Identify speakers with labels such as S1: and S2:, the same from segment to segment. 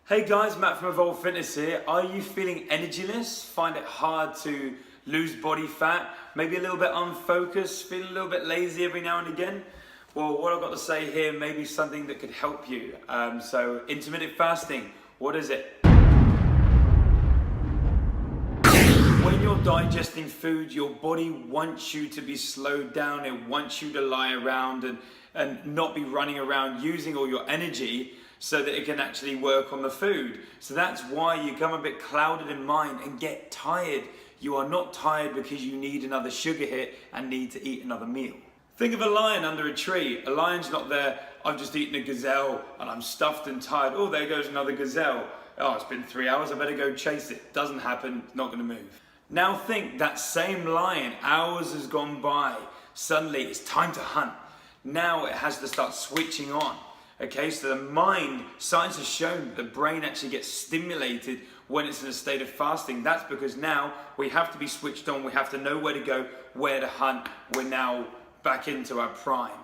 S1: Hey guys, Matt from Evolve Fitness here. Are you feeling energyless? Find it hard to lose body fat? Maybe a little bit unfocused, feeling a little bit lazy every now and again? Well, what I've got to say here may be something that could help you. So intermittent fasting, what is it? When you're digesting food, your body wants you to be slowed down. It wants you to lie around and not be running around using all your energy so that it can actually work on the food. So that's why you come a bit clouded in mind and get tired. You are not tired because you need another sugar hit and need to eat another meal. Think of a lion under a tree. A lion's not there, I've just eaten a gazelle and I'm stuffed and tired. Oh, there goes another gazelle. Oh, it's been 3 hours, I better go chase it. Doesn't happen, not gonna move. Now think, that same lion, hours has gone by. Suddenly it's time to hunt. Now it has to start switching on. Okay, so the mind, science has shown that the brain actually gets stimulated when it's in a state of fasting. That's because now we have to be switched on, we have to know where to go, where to hunt. We're now back into our prime.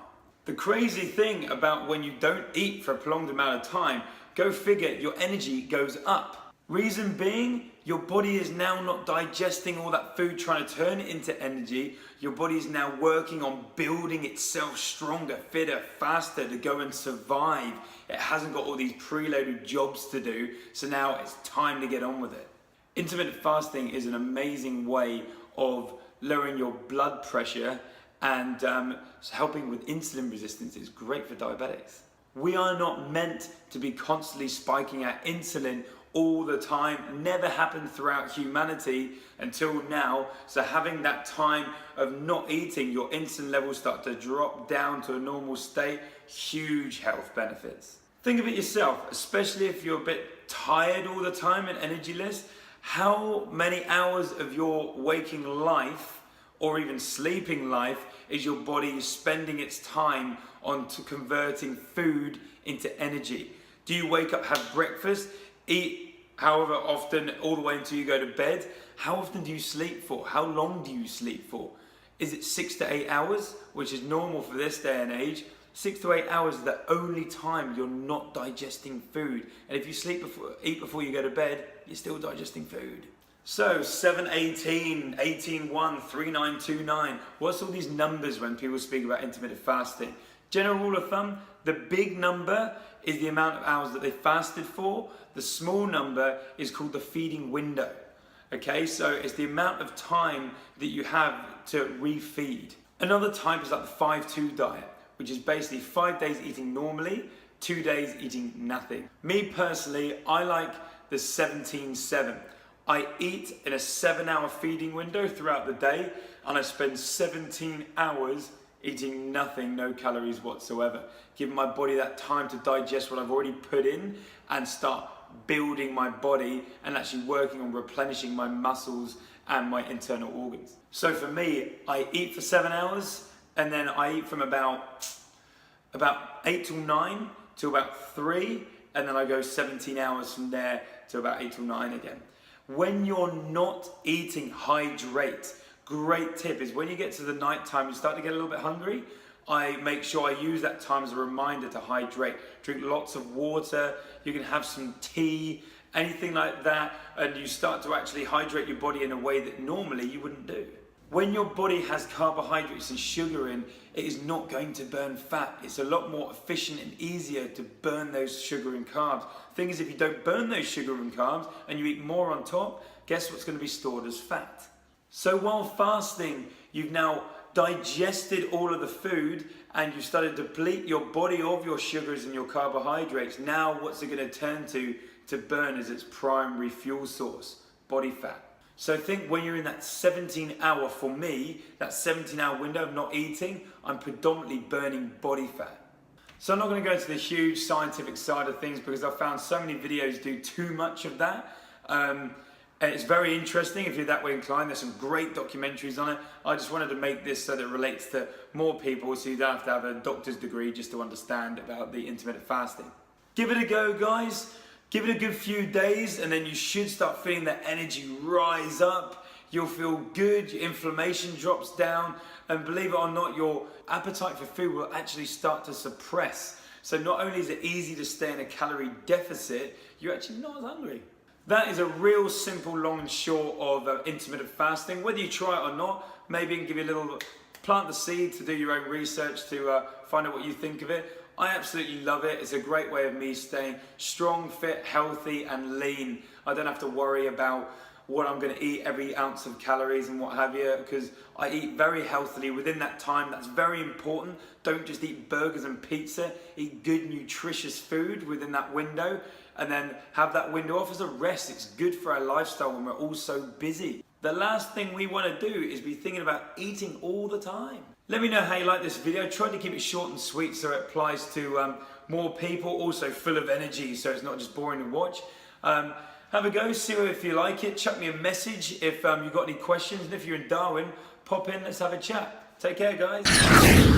S1: The crazy thing about when you don't eat for a prolonged amount of time, go figure, your energy goes up. Reason being, your body is now not digesting all that food, trying to turn it into energy. Your body is now working on building itself stronger, fitter, faster to go and survive. It hasn't got all these preloaded jobs to do, so now it's time to get on with it. Intermittent fasting is an amazing way of lowering your blood pressure and helping with insulin resistance. It's great for diabetics. We are not meant to be constantly spiking our insulin all the time. Never happened throughout humanity until now. So having that time of not eating, your insulin levels start to drop down to a normal state. Huge health benefits. Think of it yourself, especially if you're a bit tired all the time and energyless. How many hours of your waking life or even sleeping life is your body spending its time on converting food into energy? Do you wake up, have breakfast, eat however often, all the way until you go to bed? How often do you sleep for? How long do you sleep for? Is it 6 to 8 hours, which is normal for this day and age? 6 to 8 hours is the only time you're not digesting food. And if you eat before you go to bed, you're still digesting food. So 7-18, 18-1, 3-9-2-9. What's all these numbers when people speak about intermittent fasting? General rule of thumb, the big number is the amount of hours that they fasted for. The small number is called the feeding window. Okay, so it's the amount of time that you have to refeed. Another type is like the 5-2 diet, which is basically 5 days eating normally, 2 days eating nothing. Me personally, I like the 17-7. I eat in a 7-hour feeding window throughout the day, and I spend 17 hours eating nothing, no calories whatsoever, giving my body that time to digest what I've already put in and start building my body and actually working on replenishing my muscles and my internal organs. So for me, I eat for 7 hours, and then I eat from about 8 till 9 to about 3, and then I go 17 hours from there to about 8 till 9 again. When you're not eating, hydrate. Great tip is when you get to the night time, you start to get a little bit hungry. I make sure I use that time as a reminder to hydrate. Drink lots of water, you can have some tea, anything like that, and you start to actually hydrate your body in a way that normally you wouldn't do. When your body has carbohydrates and sugar in, it is not going to burn fat. It's a lot more efficient and easier to burn those sugar and carbs. Thing is, if you don't burn those sugar and carbs and you eat more on top, guess what's going to be stored as fat? So while fasting, you've now digested all of the food and you've started to deplete your body of your sugars and your carbohydrates. Now what's it going to turn to burn as its primary fuel source? Body fat. So think when you're in that 17-hour, for me, that 17-hour window of not eating, I'm predominantly burning body fat. So I'm not going to go into the huge scientific side of things because I've found so many videos do too much of that. And it's very interesting if you're that way inclined. There's some great documentaries on it. I just wanted to make this so that it relates to more people so you don't have to have a doctor's degree just to understand about the intermittent fasting. Give it a go, guys. Give it a good few days and then you should start feeling that energy rise up. You'll feel good, your inflammation drops down, and believe it or not, your appetite for food will actually start to suppress. So not only is it easy to stay in a calorie deficit, you're actually not as hungry. That is a real simple long and short of intermittent fasting. Whether you try it or not, maybe I can give you a little, plant the seed to do your own research to find out what you think of it. I absolutely love it. It's a great way of me staying strong, fit, healthy and lean. I don't have to worry about what I'm going to eat every ounce of calories and what have you, because I eat very healthily within that time. That's very important. Don't just eat burgers and pizza. Eat good, nutritious food within that window, and then have that window off as a rest. It's good for our lifestyle when we're all so busy. The last thing we want to do is be thinking about eating all the time. Let me know how you like this video. I tried to keep it short and sweet so it applies to more people, also full of energy, so it's not just boring to watch. Have a go, see if you like it. Chuck me a message if you've got any questions, and if you're in Darwin, pop in, let's have a chat. Take care, guys.